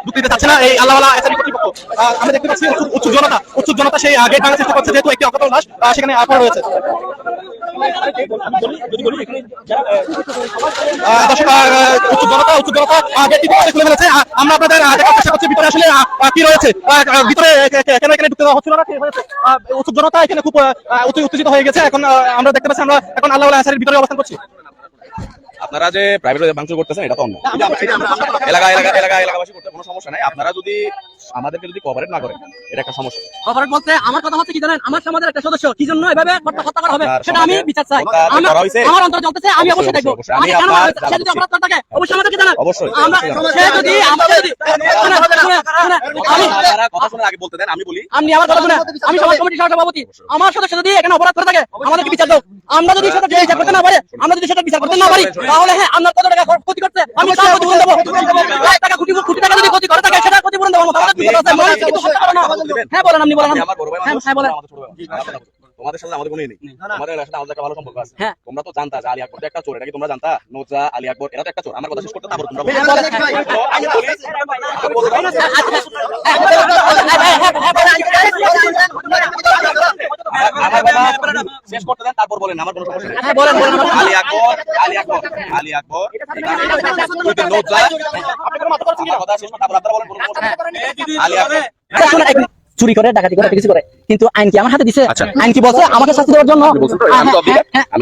ঢুকতে দিতে চাচ্ছে না এই আল্লাহওয়ালা এসআরবি কর্তৃপক্ষ। আমরা দেখতে পাচ্ছি উৎসুক জনতা সেই গেট ভাঙার চেষ্টা করছে, যেহেতু একটি অকাতর লাশ সেখানে পড়ে রয়েছে। দর্শক, উৎসুক জনতা গেটটি খুলে ফেলেছে। আমরা আপনাদের দেখার চেষ্টা করছি ভিতরে আসলে কি রয়েছে, ভিতরে কেন এখানে ঢুকতে দেওয়া হচ্ছিল না, কি হয়েছে। উৎসুক জনতা এখানে খুব উত্তেজিত হয়ে গেছে। এখন আমরা দেখতে পাচ্ছি আমরা এখন আল্লাহওয়ালা এসআরবির ভিতরে অবস্থান করছি। আপনারা যে প্রাইভেট ভাঙচুর করতেছেন এটা তো অন্য এলাকাবাসী করতে কোনো সমস্যা নাই। আপনারা যদি আমাদেরকে যদি কোঅপারেট না করেন এটা একটা সমস্যা। কোঅপারেট বলতে আমার কথা হচ্ছে কি জানেন, আমার সমাজের একটা সদস্য কি জন্য এভাবে হত্যা করা হবে সেটা আমি বিচার চাই। আমার অন্তর জ্বলতেছে, আমি অবশ্যই দেখবো। আমি কেন সে যদি অপরাধ করে থাকে অবশ্যই আমাদেরকে জানান। অবশ্যই আমরা সে যদি আমাকে যদি আমি কথা শুনে আগে বলতে দেন, আমি বলি। আপনি আমার কথা শুনে, আমি সমাজ কমিটির সভাপতি, আমার সদস্য যদি এখানে অপরাধ করে থাকে আমাদেরকে বিচার দাও। আমরা যদি সেটা বিচার করতে না পারি, আমরা যদি সেটা বিচার করতে না পারি, তাহলে হ্যাঁ আমরা কত টাকা ক্ষতি করতে আমি সব ক্ষতিপূরণ দেবো। লাখ টাকা কোটি টাকা যদি ক্ষতি করে থাকে সেটা ক্ষতিপূরণ দেবো। হ্যাঁ বলেন, আপনি বলেন। হ্যাঁ বলেন। তোমাদের সাথে আমাদের কোনো নেই, আমাদের সাথে আমাদের একটা ভালো সম্পর্ক আছে। তোমরা তো জানতা যে আলী আকবর একটা চোর, এটা কি তোমরা জানতা? নোজা আলী আকবর এরা তো একটা চোর। আমার কথা শেষ করতে তারপর তোমরা শেষ করতে দেন, তারপর বলেন, আমার কোনো সমস্যা নেই। আলী আকবর নোজা কথা শেষ করতে তারপর আপনারা বলেন, কোনো সমস্যা নেই। আলী আকবর চুরি করে ডাকাতি করে কিছু করে, কিন্তু আইন কি আমার হাতে দিছে? আইন কি বলছে আমাকে শাস্তি দেওয়ার জন্য?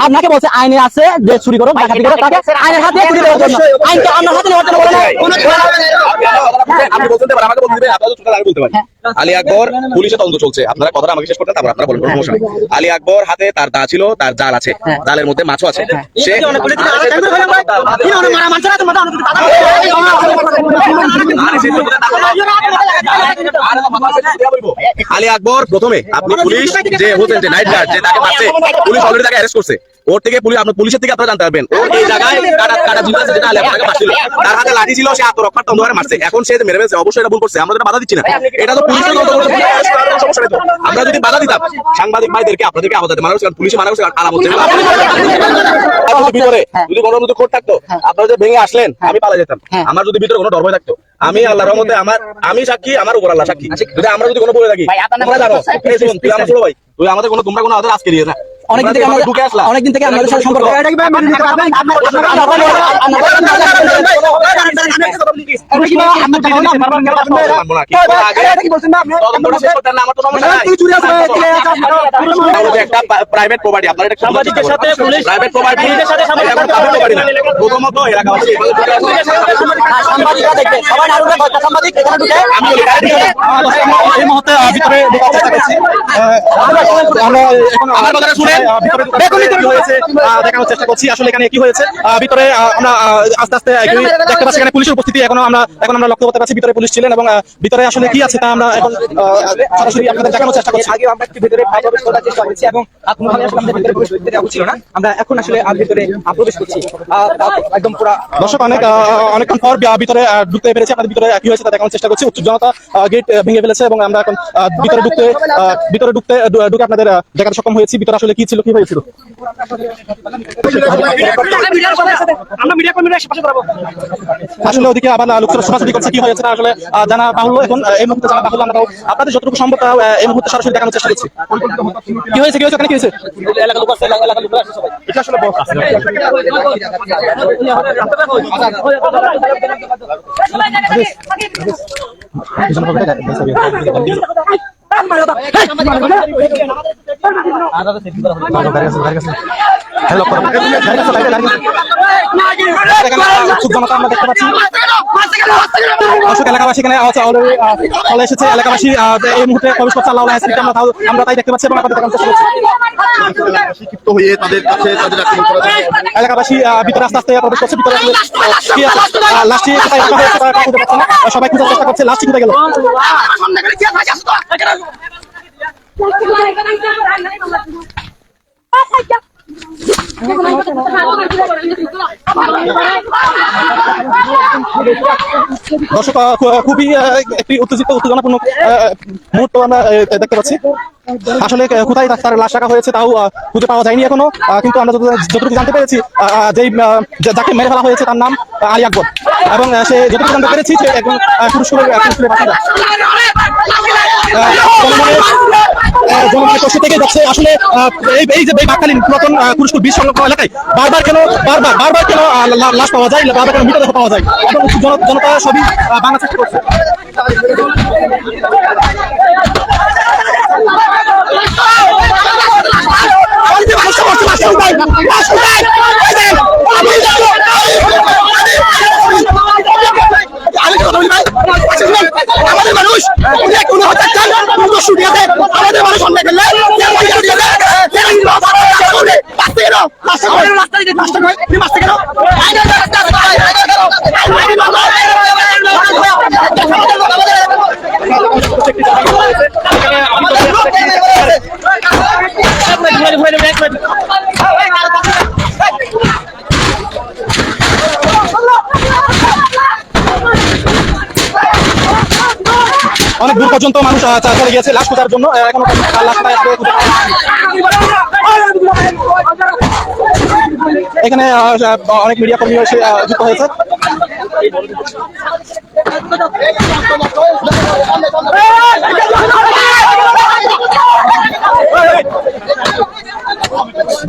আপনাকে বলছে আইনে আছে যে চুরি করো ডাকাতি করো তাকে আইনের হাতে তুলে দেওয়ার জন্য। আইন তো আমার হাতে নেওয়ার জন্য বলে না। আপনি বলতে পারেন, আমাকে বলতে দিবেন, আপনারা তো আমি বলতে পারি। আলী আকবর পুলিশে তদন্ত চলছে, আপনারা কথাটা আমাকে শেষ করতে তারপর আপনারা বলেন, কোনো সমস্যা নেই। আলী আকবর হাতে তার দা ছিল, তার জাল আছে, জালের মধ্যে মাছও আছে। সে আলী আকবর প্রথমে আপনি পুলিশ যে হোসেন যে নাইট গার্ড যে তাকে মারছে, পুলিশ অলরেডি তাকে অ্যারেস্ট করছে। ওর থেকে পুলিশের থেকে আপনারা জানতে পারবেন ও এই জায়গায় কাটা ঝুল আছে, যেটা আলী আকবরকে মারছিল। তার হাতে লাঠি ছিল, সে আত্মরক্ষার তন্দুয়ারে মারছে। এখন সে মেরে ফেলছে, অবশ্যই এটা ভুল করছে, আমরা যেটা বাধা দিচ্ছি না। এটা তো পুলিশের সমস্যা নেই। আমরা যদি বাধা দিতাম সাংবাদিক ভাইদেরকে আপনাদেরকে আপাতত মারা হচ্ছে, পুলিশে মারা হচ্ছে আলামত ভিতরে যদি কোনো মতো খোঁজ থাকতো আপনারা যে ভেঙে আসলেন আমি পালা যেতাম। আমার যদি ভিতরে কোনো ডর ভয় থাকতো, আমি আল্লাহর রহমতে আমি সাক্ষী, আমার উপর আল্লাহ সাক্ষী। যদি আমরা যদি কোনো বলে থাকি তোমরা জানো, তুই আমার ছোট ভাই, তুই আমাদের কোনো তোমরা কোনো আমাদের আজকে দিয়ে না। অনেকদিন থেকে আমাদের সাথে সম্পর্ক। প্রাইভেট প্রপার্টি, আপনার সাংবাদিকের সাথে প্রাইভেট প্রপার্টি প্রথমত এলাকাবাসী এই মুহূর্তে ভিতরে দেখানোর চেষ্টা করছি আসলে এখানে কি হয়েছে। ভিতরে আমরা আস্তে আস্তে দেখতে পাচ্ছি এখানে পুলিশের উপস্থিতি এখন আমরা লক্ষ্য করতে পারছি। ভিতরে পুলিশ ছিলেন এবং ভিতরে আসলে কি আছে তা আমরা এখন সরাসরি আপনাদের দেখানোর চেষ্টা করছি। আগে আমরা একটু ভিতরে প্রবেশ করার চেষ্টা করছি এবং কোনোভাবে আসলে আমাদের ভিতরে প্রবেশ করতে দেওয়া ছিল না। আমরা এখন আসলে ভিতরে প্রবেশ করছি একদম পুরো। দর্শক অনেকক্ষণ পর ভিতরে ঢুকতে পেরেছি। আমাদের ভিতরে কি হয়েছে তা দেখানোর চেষ্টা করছি। উচ্চ জনতা গেট ভেঙে ফেলেছে এবং আমরা এখন ভিতরে ঢুকে আপনাদের দেখাতে সক্ষম হয়েছি ভিতরে আসলে কি ছিল, কি হয়েছিল। আসলে ওদিকে আবার লোকজন ছোটাছুটি করছে, কি হয়েছে আসলে জানা বাহুল্য। এখন এই মুহূর্তে জানা বাহুল্য, আমরা আপনাদের যতটুকু সম্ভব এই মুহূর্তে সরাসরি দেখানোর চেষ্টা করছি। কি হয়েছে ওখানে, কি হয়েছে? এটা আসলে আমরা দেখতে পাচ্ছি এলাকাবাসী এখানে চলে এসেছে। এলাকাবাসী এই মুহূর্তে প্রবেশ করছে আল্লাহ আমরা তাই দেখতে পাচ্ছি এবং আপনাদের দেখানোর চেষ্টা করছি। এলাকাবাসী ভিতরে আস্তে আস্তে প্রবেশ করছে। ভিতরে লাশটি সবাই খোঁজার চেষ্টা করছে, লাশটি কোথায় গেল। দর্শক খুবই একটি উত্তেজনাপূর্ণ মুহূর্ত আমরা দেখতে পাচ্ছি। আসলে কোথায় তার লাশ রাখা হয়েছে তাও খুঁজে পাওয়া যায়নি এখনো, কিন্তু আমরা যতটুকু জানতে পেরেছি যাকে মেরে ফেলা হয়েছে তার নাম আলী আকবর, এবং সে যতটুকু জানতে পেরেছি যে একজন পুরস্কারের বাসিন্দা। জনমনে প্রশ্ন থেকে যাচ্ছে আসলে এই যে বাকখালীন পুরাতন পুরস্কার বীজ সংরক্ষণ এলাকায় বারবার কেন লাশ পাওয়া যায়, বারবার কেন মৃতদেহ পাওয়া যায়, এবং জনতা সবই বাংলা চেষ্টা করছে। আমাদের মানুষ আমাদের মানুষ অন্য করলে অনেক দূর পর্যন্ত মানুষ চলে গিয়েছে লাশ খোঁজার জন্য, এখনো এখানে অনেক মিডিয়া কর্মী এসে যুক্ত হয়েছে।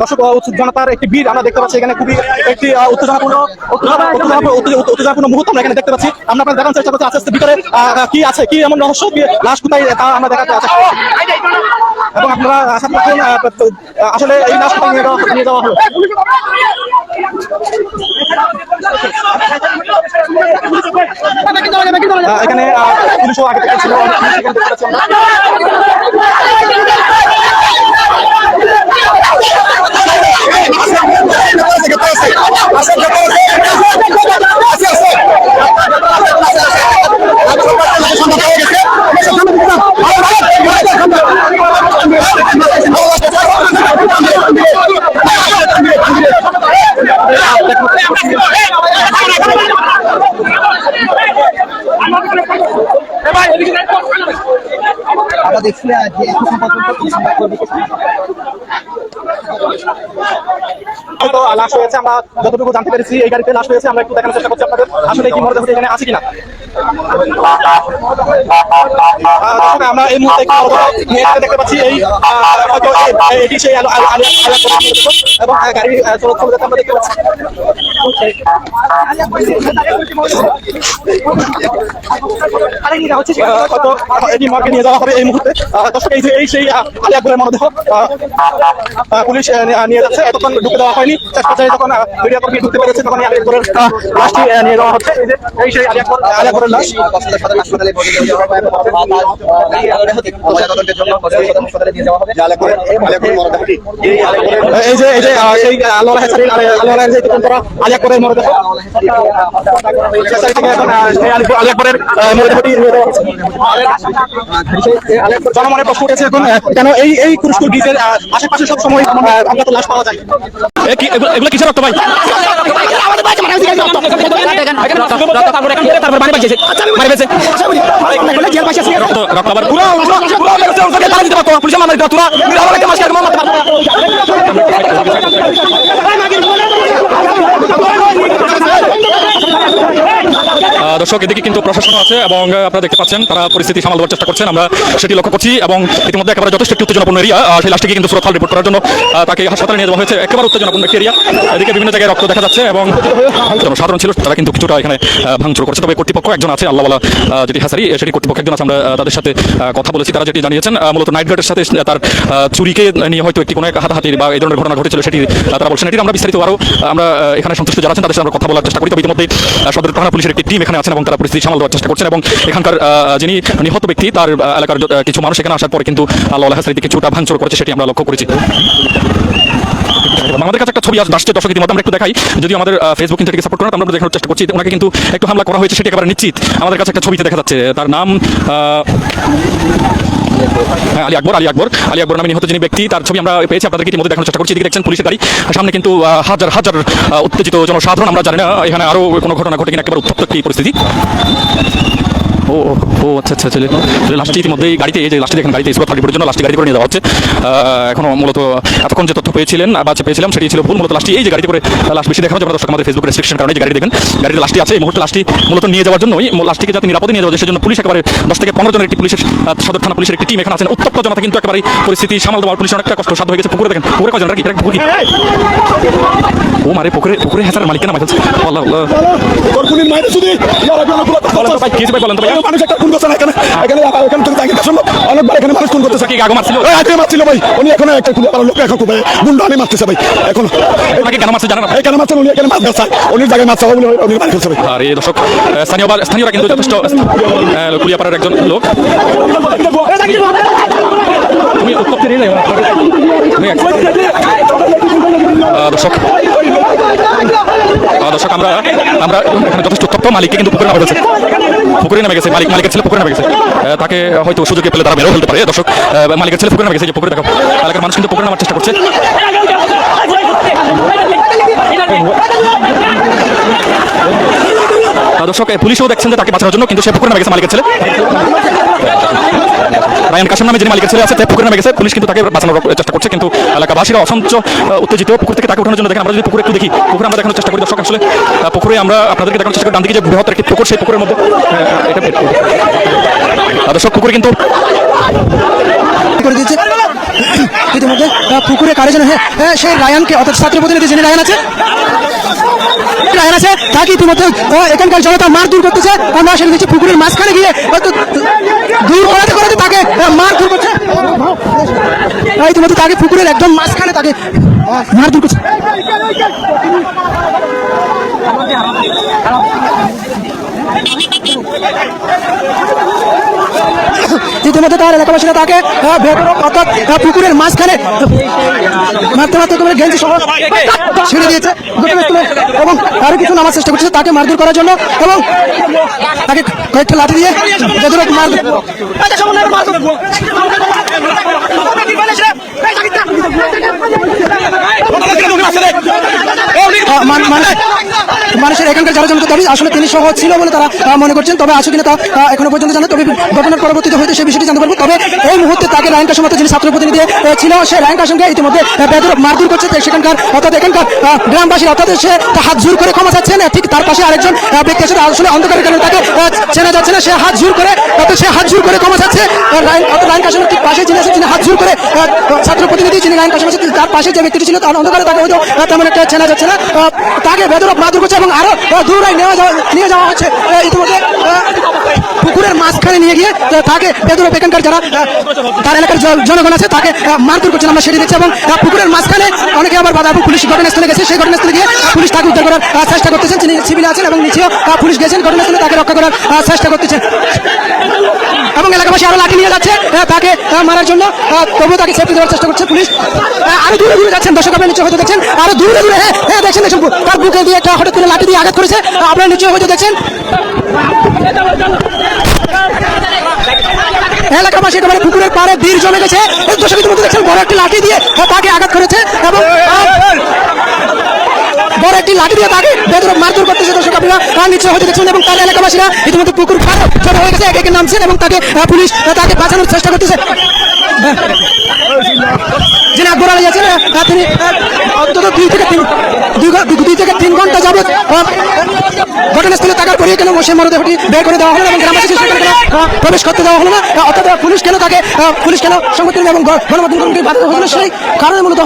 দর্শক, জনতার একটি ভিড় আমরা দেখতে পাচ্ছি এখানে, খুবই একটি উত্তেজনাপূর্ণ মুহূর্ত আমরা এখানে দেখতে পাচ্ছি। আমরা আপনাদের দেখানোর চেষ্টা করছি আস্তে আস্তে ভিতরে কি আছে, কি এমন রহস্য, কি লাশ কোথায় তা আমরা দেখাতে চেষ্টা করছি, এবং আপনারা আশা করছেন আসলে এই লাশ কোথায় নিয়ে যাওয়া হলো। এখানে পুলিশও আগে থেকে ছিল, লাশ হয়েছে। আমরা যতটুকু জানতে পেরেছি এই গাড়িতে লাশ হয়েছে, আমরা একটু দেখানোর চেষ্টা করছি আপনাদের আসলে কি মরদেহটি এখানে আছে কিনা। আমরা এই মুহূর্তে দেখতে পাচ্ছি এই হয়তো এটি সেই এবং গাড়ি চলাচল যেতে আমরা দেখতে পাচ্ছি। হয়তো এটি মর্গে নিয়ে যাওয়া হবে এই মুহূর্তে। দর্শক, এই সেই আলী আকবরের মরদেহ পুলিশ নিয়ে যাচ্ছে, এতক্ষণ ঢুকে দেওয়া হয়নি। চেষ্টা চাই যখন মিডিয়া কর্মী ঢুকতে পেরেছে তখন আলী আকবরের লাশটি নিয়ে যাওয়া হচ্ছে। এই সেই আলী আকবরের লাশ। এই যে সেই আল্লাহ হেসারির আলী আকবরের মরদেহ আলী আকবরের মরদেহটি নিয়ে দেওয়া হচ্ছে। জনমনে প্রশ্ন উঠেছে এখন কেন এই কুরুষ্কুর বীজের আশেপাশে সব সময় আমরা তো লাশ পাওয়া যায়। এগুলো কিসের রক্ত ভাই? দর্শক, এদিকে কিন্তু প্রশাসন আছে এবং আপনারা দেখতে পাচ্ছেন তারা পরিস্থিতি সামাল দেওয়ার চেষ্টা করছেন, আমরা সেটি লক্ষ্য করছি। এবং ইতিমধ্যে একেবারে যথেষ্ট একটি উত্তেজনাপূর্ণ এরিয়া, সেই লাশটিকে কিন্তু সুরক্ষা রিপোর্ট করার জন্য তাকে হাসপাতালে নিয়ে যাওয়া হয়েছে। একেবারে উত্তেজনাপূর্ণ একটি এরিয়া, এদিকে বিভিন্ন জায়গায় রক্ত দেখা যাচ্ছে এবং জনসাধারণ ছিল তারা কিন্তু কিছুটা এখানে ভাঙচুর করছে। তবে কর্তৃপক্ষ একজন আছে আল্লাহওয়ালা যেটি হাসারি, সেটি কর্তৃপক্ষ একজন আছে, আমরা তাদের সাথে কথা বলেছি। তারা যেটি জানিয়েছেন মূলত নাইট গার্ডের সাথে তার চুরিকে নিয়ে হয়তো একটি কোনো এক হাতাহাতির বা এই ধরনের ঘটনা ঘটেছিল, সেটি তারা বলছেন। এটি আমরা বিস্তারিত আরও আমরা এখানে সন্তুষ্ট যারা আছেন তাদের সাথে আমরা কথা বলার চেষ্টা করি। তবে ইতিমধ্যে সদর থানা পুলিশের একটি টিম এখানে আছেন এবং তারা পরিস্থিতি সামাল দেওয়ার চেষ্টা করছেন। এবং এখানকার যিনি নিহত ব্যক্তি তার এলাকার কিছু মানুষ এখানে আসার পরে কিন্তু আল্লাহ হাসারিতে কিছুটা ভাঙচুর করেছে, সেটি আমরা লক্ষ্য করেছি। আমাদের কাছে একটা ছবি আসছে দর্শক, ইতিমধ্যে আমরা একটু দেখাই, যদিও আমাদের ফেসবুক কিন্তু এটাকে সাপোর্ট করে, আমরা দেখানোর চেষ্টা করছি। ওনাকে কিন্তু একটু হামলা করা হয়েছে, সেটি একেবারে নিশ্চিত। আমাদের কাছে একটা ছবিতে দেখা যাচ্ছে, তার নাম আলী আকবর নামে নিহত যিনি ব্যক্তি, তার ছবি আমরা পেয়েছি, আপনাদেরকে ইতিমধ্যে দেখানোর চেষ্টা করছি। এদিকে দেখছেন পুলিশের গাড়ি, সামনে কিন্তু হাজার হাজার উত্তেজিত জনসাধারণ। আমরা জানি না এখানে আরো কোনো ঘটনা ঘটে কিনা, একেবারে উত্তপ্ত একটি পরিস্থিতি। ও ও আচ্ছা আচ্ছা চলে লাস্টটি ইতিমধ্যেই গাড়িতে এই যে লাস্টটি দেখেন গাড়িতে সুরত রিপোর্টের জন্য লাস্টটি গাড়ি করে নিয়ে যাওয়া হচ্ছে এখনো মূলত এতক্ষণ যে তথ্য পেয়েছিলেন বা পেয়েছিলাম সেটি ছিল ভুল মূলত লাস্টটি এই যে গাড়িতে করে লাস্ট বেশি দেখানো যাবে দর্শক আমাদের ফেসবুক রেস্ট্রিকশন কারণে যে গাড়ি দেখেন গাড়িতে লাস্টটি আছে এই মুহূর্তে লাস্টটি মূলত নিয়ে যাওয়ার জন্যই লাস্টটিকে যাতে নিরাপদে নিয়ে যাওয়া যায় সেজন্য পুলিশ একেবারে 10 থেকে 15 জনের একটি পুলিশের সদর থানা পুলিশের একটি টিম এখানে আছেন উত্তপ্ত জনতা কিন্তু একেবারে পরিস্থিতি সামাল দেওয়ার পুলিশ অনেকটা কষ্ট সাধ্য হয়ে গেছে পুকুরে দেখেন পুকুরে কজন রাখি পুকুর ও মারে পুকুরে হেসার মালিক কেন মাইকেছে আল্লাহ আল্লাহ করকুনির মাইরে শুধু বলেন তো ভাই কি ভাই বলেন তো ভাই মানুষ একটা খুন করছে না এখানে এখানে এখানে তুমি তাকে শুনলো অনেকবার এখানে মানুষ খুন করতেছে কি আগে মারছিল ওই আগে মারছিল ভাই উনি এখন একটা খুলে পারো লোক এখন খুব গুন্ডা আমি মারতেছে ভাই এখন আপনাকে কেন মারছে জানেন না এখানে মারছেন উনি এখানে মাছ গাছ উনি জায়গায় মাছ চাওয়া বলে উনি মার ফেলছে ভাই আর এই দর্শক স্থানীয়রা কিন্তু যথেষ্ট কুলিয়াপাড়ার একজন লোক তুমি উত্তপ্ত নিয়ে যাও দর্শক দর্শক আমরা এখানে যথেষ্ট উত্তপ্ত মালিককে কিন্তু পুকুরে নামে গেছে পুকুরে নামে গেছে মালিকের ছেলে পুকুরে নামে গেছে তাকে হয়তো সুযোগে পেলে তারা মেরেও ফেলতে পারে দর্শক মালিকের ছেলে পুকুরে নামে গেছে যে পুকুরে দেখো এলাকার মানুষ কিন্তু পুকুরে নামার চেষ্টা করছে দর্শক পুলিশও দেখছেন যে তাকে বাঁচানোর জন্য কিন্তু সে পুকুরে নামে গেছে মালিকের ছেলে রায়ান কাশেম নামে যিনি মালিকের ছেলে আছে পুকুরে নামে গেছে পুলিশ কিন্তু তাকে বাঁচানোর চেষ্টা করছে কিন্তু এলাকাবাসীরা অসংখ্য উত্তেজিত পুকুর থেকে তাকে ওঠানোর জন্য দেখেন আমরা যদি পুকুরে একটু দেখি পুকুরে আমরা দেখানোর চেষ্টা করি দর্শক আসলে পুকুরে আমরা আপনাদেরকে দেখানোর চেষ্টা করি ডান দিকে যে বৃহৎ একটি পুকুর সেই পুকুরের মধ্যে দর্শক পুকুরে কিন্তু করে দিয়েছে ইতিমধ্যে পুকুরে কারে যেন সেই রায়ানকে অর্থাৎ ছাত্র প্রতিনিধি যিনি রায়ান আছে তাকে ইতিমধ্যে এখানকার জনতা মার দূর করতেছে আমরা সেটা দিচ্ছি পুকুরের মাঝখানে গিয়ে দূর করাতে করাতে তাকে মার দূর করছে ইতিমধ্যে তাকে পুকুরের একদম মাঝখানে তাকে মার দূর করছে ইতিমধ্যে তার এলাকাবাসীরা তাকে অর্থাৎ পুকুরের মাঝখানে মারতে মারতে তোমার গেঞ্জি সহ ছেড়ে দিয়েছে এবং আরো কিছু নামার চেষ্টা করছে তাকে মারধর করার জন্য এবং তাকে কয়েকটা লাঠি দিয়ে মানুষের এখানকার যারা জনতা দাবি আসলে তিনি সহ ছিল বলে তারা মনে করছেন তবে আসলে কিনা তা এখনো পর্যন্ত জানে তবে ঘটনার পরবর্তীতে হয়তো সেই বিষয়টি জানতে পারবো তবে এই মুহূর্তে তাকে রায়ান কাশেম যিনি ছাত্র প্রতিনিধি ছিল সে রায়ান কাশেমকে ইতিমধ্যে বেদর মারধর করছে সেখানকার অর্থাৎ এখানকার গ্রামবাসী অর্থাৎ সে হাত জোর করে ক্ষমা চাচ্ছেন ঠিক তার পাশে আরেকজন ব্যক্তি আছে আসলে অন্ধকারের কারণে তাকে চেনা যাচ্ছে না সে হাত জোর করে ক্ষমা চাচ্ছে রায়ান কাশেমের ঠিক পাশে যিনি আছে তিনি হাত জোর করে ছাত্র প্রতিনিধি যিনি রায়ান কাশেম আছে তার পাশে যে ব্যক্তিটি ছিল তার অন্ধকারে তাকে হয়তো তেমন একটা চেনা যাচ্ছে না তাকে বেদর মারধর করছে এবং আরো দূরে নিয়ে যাওয়া হচ্ছে ইতিমধ্যে পুকুরের মাঝখানে নিয়ে গিয়ে তাকে বেদর এখানকার যারা তার এলাকার জনগণ আছে তাকে মারধর করছেন আমরা সেটি দেখছি এবং পুকুরের মাঝখানে অনেকে আবার বাধা এবং পুলিশ ঘটনাস্থলে গেছে সেই ঘটনাস্থলে গিয়ে পুলিশ তাকে উদ্ধার করার চেষ্টা করতেছেন যিনি সিভিল আছেন এবং নিচেও পুলিশ গেছেন ঘটনাস্থলে তাকে রক্ষা করার চেষ্টা করতেছেন এবং এলাকাবাসী আরো লাঠি নিয়ে যাচ্ছে তাকে মারার জন্য তবুও তাকে সেফটি দেওয়ার চেষ্টা করছে পুলিশ আরো দূরে দূরে যাচ্ছেন দর্শক আপনার নিচে হয়তো দেখছেন আরো দূরে দূরে হ্যাঁ দেখছেন তার বুকে দিয়ে একটা হঠাৎ করে লাঠি দিয়ে আঘাত করেছে আপনার নিচে হয়তো দেখছেন এলাকাবাসী একেবারে পুকুরের পাড়ে ভিড় জমে গেছে দর্শক ইতিমধ্যে দেখছেন বড় একটি লাঠি দিয়ে তাকে আঘাত করেছে এবং বড় একটি লাঠি দিয়ে তাকে বেদর মারধর করতেছে দর্শক আপনারা তার নিচে হয়তো দেখছেন এবং তার এলাকাবাসীরা ইতিমধ্যে পুকুর পাড়ে জড়ো হয়ে গেছে একে নামছেন এবং তাকে পুলিশ তাকে বাঁচানোর চেষ্টা করতেছে যিনি আকবর আলী আছেন তিনি অন্তত 2 থেকে 3 ঘন্টা যাবত ঘটনাস্থলে থাকার পরে কেন সে মরদেহটি বের করে দেওয়া হলো এবং গ্রামবাসী প্রবেশ করতে দেওয়া হলো না অর্থাৎ পুলিশ কেন সংগঠন এবং গণমাধ্যম কর্মীকে বাধা দেওয়া হলো সেই কারণে মূলত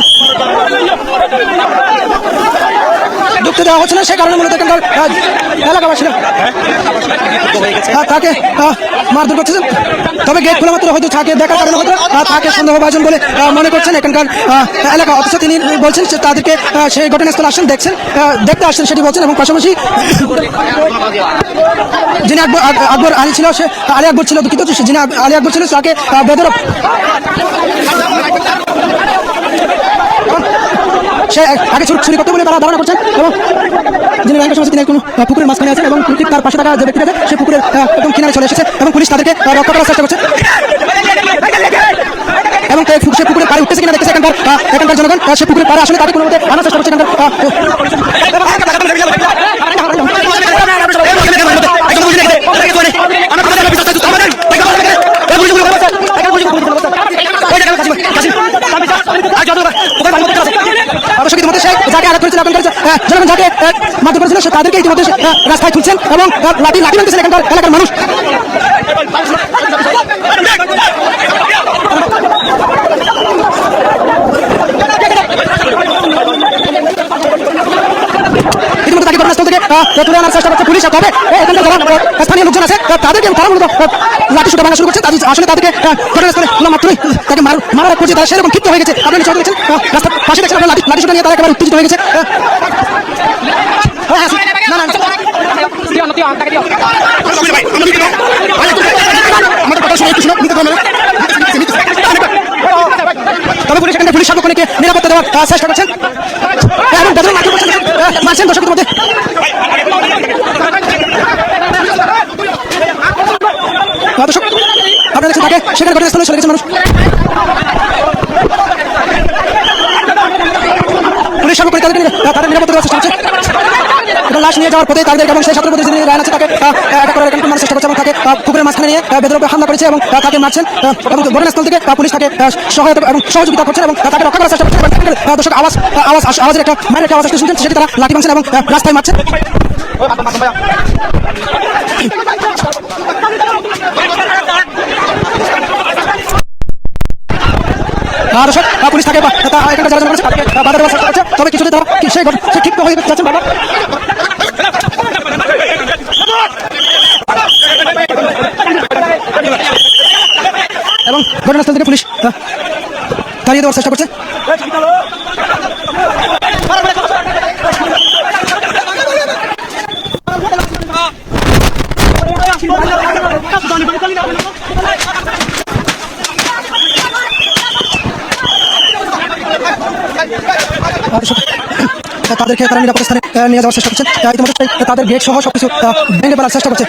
ঢুকতে দেওয়া হচ্ছে না সেই কারণে মূলত এখানকার এলাকাবাসীরা তাকে মারধর করতেছেন তবে গেট খোলা মাত্র হয়তো তাকে দেখার কারণে হয়তো তাকে সন্দেহভাজন বলে মনে করছেন এখানকার এলাকা অথচ তিনি বলছেন তাদেরকে সেই ঘটনাস্থলে আসেন দেখতে আসছেন সেটি বলছেন এবং পাশাপাশি যিনি আকবর আলী ছিল সে আলী আকবর ছিল দুঃখিত যিনি আলী আকবর ছিল তাকে বেদর সে আগে ছুরি করতে বলে তারা ধারণা করছেন এবং যিনি রায়ান কাশেম তিনি একদম পুকুরের মাঝখানে আছেন এবং ঠিক তার পাশে থাকা যে ব্যক্তি আছে সে পুকুরের একদম কিনারে চলে এসেছে এবং পুলিশ তাদেরকে রক্ষা করার চেষ্টা করছে এবং সে পুকুরের পাড়ে উঠতেছে কিনা দেখতেছে এখানকার জনগণ সে পুকুরের পাড়ে আসলে তাকে কোনো মতে আনার চেষ্টা করছে এখানকার করছেন এখানকার জনগণ যাকে মারধর করেছিল তাদেরকে ইতিমধ্যে রাস্তায় তুলছেন এবং লাঠি ভাঙতেছেন এখানকার এলাকার মানুষ। ইতিমধ্যে তাকে ঘটনাস্থল থেকে তুলে আনার চেষ্টা করছে পুলিশ। তবে এখানকার যারা স্থানীয় লোকজন আছে তাদেরকে তারা মূলত লাঠি সুটা ভাঙা শুরু করছে। আসলে তাদেরকে ঘটনাস্থলে তোলা মাত্রই তাকে মারার করছে, তারা সেরকম ক্ষিপ্ত হয়ে গেছে। আপনারা নিশ্চয় দেখছেন রাস্তার পাশে দেখছেন আপনারা লাঠি সুটা নিয়ে তারা একেবারে উত্তেজিত হয়ে গেছে। তবে পুলিশ এখানে পুলিশ সার্বক্ষণিককে নিরাপত্তা দেওয়ার চেষ্টা করছেন এবং মারছেন দর্শকের মধ্যে। দর্শক আপনারা দেখছেন তাকে সেখানে ঘটনাস্থলে চলে গেছে মানুষ। পুলিশ সার্বক্ষণিক তাদের নিরাপত্তা দেওয়ার চেষ্টা করছে এবং লাশ নিয়ে যাওয়ার পথে তাদের এবং সেই ছাত্রপতি যিনি রায়ন আছে তাকে অ্যাটাক করার মারার চেষ্টা করছে এবং তাকে পুকুরের মাঝখানে নিয়ে বেদের উপরে হামলা করেছে এবং তাকে মারছেন এবং ঘটনাস্থল থেকে পুলিশ তাকে সহায়তা এবং সহযোগিতা করছেন এবং তাকে রক্ষা করার চেষ্টা করছেন। দর্শক আওয়াজের একটা মায়ের একটা আওয়াজ আসতে শুনছেন, সেটি তারা লাঠি ভাঙছেন এবং রাস্তায় মারছেন। দর্শক পুলিশ তাকে এখানকার যারা জনগণ আছে তাদেরকে বাধা দেওয়ার চেষ্টা করছে। তবে কিছুতে তারা সে ক্ষিপ্ত হয়ে যাচ্ছেন বাবা এবং ঘটনাস্থল থেকে পুলিশ তাড়িয়ে দেওয়ার চেষ্টা করছে। তাদেরকে তারা নিরাপদ স্থানে নিয়ে যাওয়ার চেষ্টা করছে। ইতিমধ্যে তাদের গেট সহ সবকিছু ভেঙে ফেলার চেষ্টা করছে।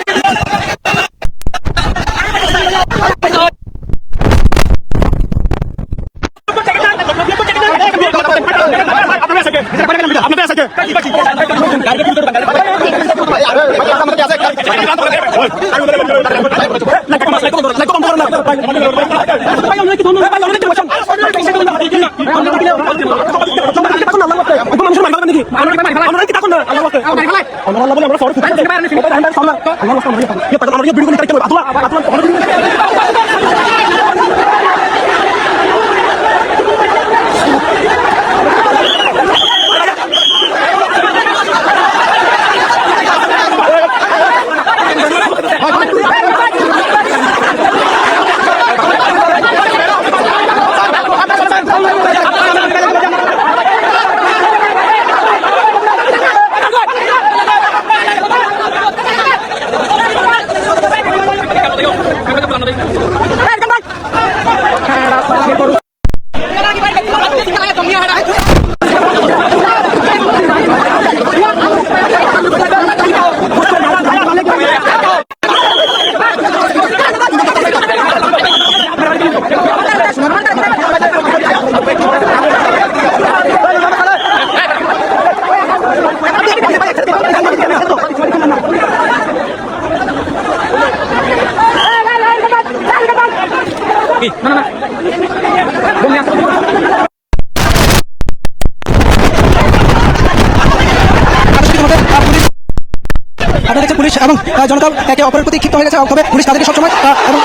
পুলিশ এবং জনতা একে অপরের প্রতি ক্ষিপ্ত হয়ে গেছে। তবে পুলিশ তাদেরকে সবসময় এবং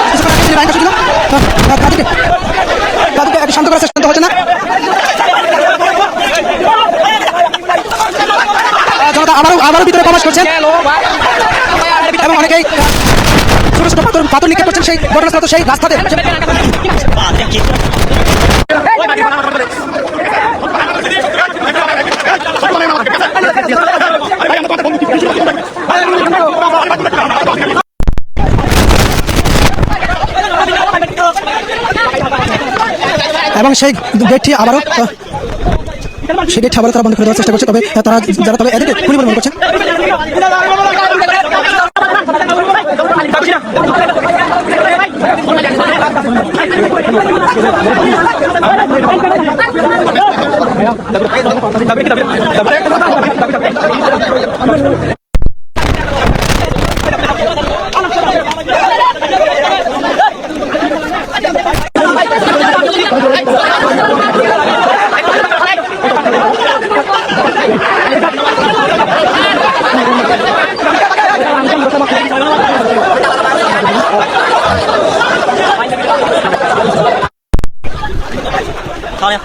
তাদেরকে একে শান্ত করার চেষ্টা হচ্ছে না। জনতা আবারও ভিতরে প্রবেশ করছেন এবং অনেকেই ছোট ছোট পাথর নিক্ষেপ করছেন সেই ঘটনাস্থল সেই রাস্তাতে। এবং সেই গেটটি আবারও তারা বন্ধ করে দেওয়ার চেষ্টা করছে। তবে যারা এদেরকে গুলি বলে মনে করছে। তাহলে